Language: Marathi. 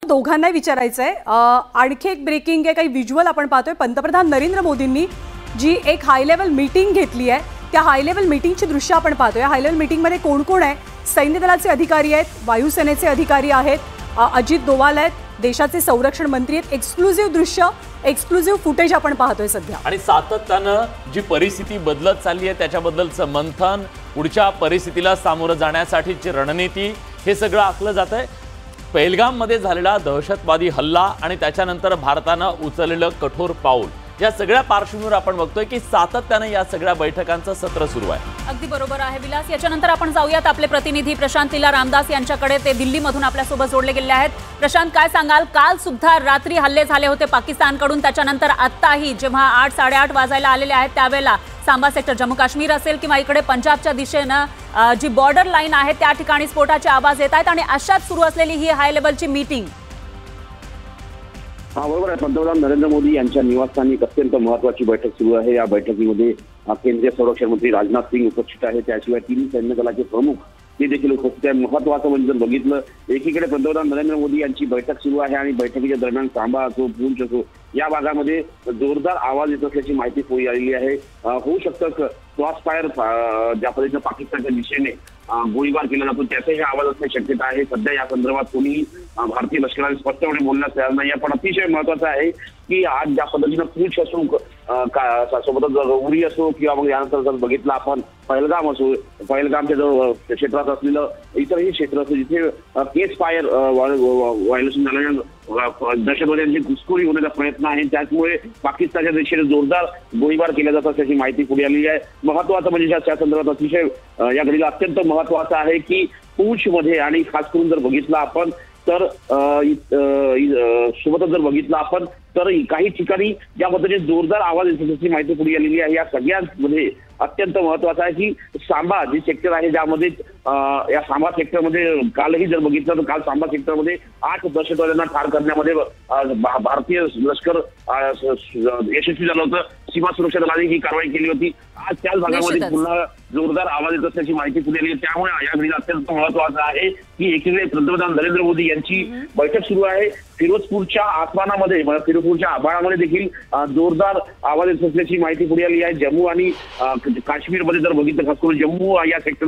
दोघांनाही विचारायचंय, आणखी एक ब्रेकिंग आहे, काही व्हिज्युअल आपण पाहतोय। पंतप्रधान नरेंद्र मोदींनी जी एक हाय लेवल मीटिंग घेतली आहे, त्या हाय लेवल मीटिंगची दृश्य आपण पाहतोय। हाय लेवल मीटिंग मध्ये कोण कोण आहे? सैन्य दलाचे अधिकारी आहेत, वायुसेनेचे अधिकारी आहेत, अजित डोवाल आहेत, देशाचे संरक्षण मंत्री आहेत। एक्सक्लुझिव्ह दृश्य, एक्सक्लुझिव्ह फुटेज आपण पाहतोय सध्या। आणि सातत्यानं जी परिस्थिती बदलत चालली आहे त्याच्याबद्दलचं मंथन, पुढच्या परिस्थितीला सामोरं जाण्यासाठीची रणनीती, हे सगळं आखलं जातंय। पहलगाम मध्ये झालेला दहशतवादी हल्ला आणि त्याच्यानंतर भारतानं उचललेलं कठोर पाऊल, या सगळ्या पार्श्वभूमीवर आपण बघतोय की सातत्याने या सगळ्या बैठकांचं सत्र सुरू आहे। अगदी बरोबर आहे विलास। याच्यानंतर आपण जाऊयात आपले प्रतिनिधी प्रशांत लीला रामदास यांच्याकडे। ते दिल्लीमधून आपल्यासोबत जोडले गेले आहेत। प्रशांत, काय सांगाल? काल सुद्धा रात्री हल्ले झाले होते पाकिस्तानकडून, त्याच्यानंतर आत्ताही जेव्हा 8-8:30 वाजायला आलेले आहेत त्यावेळेला सांबा सेक्टर, जम्मू काश्मीर असेल किंवा इकडे पंजाबच्या दिशेनं जी बॉर्डर लाईन आहे त्या ठिकाणी स्फोटाचे आवाज येत आहेत आणि अशाच सुरू असलेली ही हाय लेवलची मीटिंग। बरोबर आहे। पंतप्रधान नरेंद्र मोदी यांच्या निवासस्थानी एक अत्यंत महत्त्वाची बैठक सुरू आहे। या बैठकीमध्ये केंद्रीय संरक्षण मंत्री राजनाथ सिंह उपस्थित आहेत, त्याशिवाय तीन सैन्य दलाचे प्रमुख ते देखील उपस्थित आहेत। महत्त्वाचं म्हणजे जर बघितलं, एकीकडे पंतप्रधान नरेंद्र मोदी यांची बैठक सुरू आहे आणि बैठकीच्या दरम्यान सांबा असो, पूंछ असो, या भागामध्ये जोरदार आवाज येत असल्याची माहिती पुढे आलेली आहे। होऊ शकतं क्रॉस फायर ज्या पद्धतीनं पाकिस्तानच्या दिशेने गोळीबार केला जातो त्याचाही आवाज असण्याची शक्यता आहे। सध्या या संदर्भात कोणीही भारतीय लष्कराने स्पष्टपणे बोलण्यास तयार नाही, पण अतिशय महत्त्वाचं आहे की आज ज्या पद्धतीनं पूंछ असो, सोबतच उरी असो किंवा मग यानंतर जर बघितलं आपण पहलगाम असो, पहलगामच्या जवळ क्षेत्रात असलेलं इतरही क्षेत्र असो जिथे केस फायर व्हायोलेशन झाल्याने दहशतवाद्यांची घुसखोरी होण्याचा प्रयत्न आहे, त्याचमुळे पाकिस्तानच्या दिशेने जोरदार गोळीबार केला जात असल्याची माहिती पुढे आलेली आहे। महत्त्वाचं म्हणजे त्या संदर्भात अतिशय या घडीला अत्यंत महत्त्वाचं आहे की पूंछ मध्ये आणि खास करून जर बघितलं आपण तर सोबतच जर बघितलं आपण तर काही ठिकाणी या पद्धतीने जोरदार आवाज येत असल्याची माहिती पुढे आलेली आहे। या सगळ्यांमध्ये अत्यंत महत्त्वाचं आहे की सांबा जी सेक्टर आहे, ज्यामध्ये या सांबा सेक्टरमध्ये कालही जर बघितलं तर काल सांबा सेक्टरमध्ये 8 दहशतवाद्यांना ठार करण्यामध्ये भारतीय लष्कर यशस्वी झालं होतं। सीमा सुरक्षा दलाने ही कारवाई केली होती। आज त्याच भागामध्ये पुन्हा जोरदार आवाज येत असल्याची माहिती पुढे आली आहे। त्यामुळे या घडीला अत्यंत महत्त्वाचं आहे की एकीकडे पंतप्रधान नरेंद्र मोदी यांची बैठक सुरू आहे, फिरोजपूरच्या आसमानामध्ये, फिरोजपूरच्या आभाळामध्ये देखील जोरदार आवाज येत असल्याची माहिती पुढे आली आहे। जम्मू आणि काश्मीरमध्ये जर बघितलं, खास करून जम्मू या सेक्टर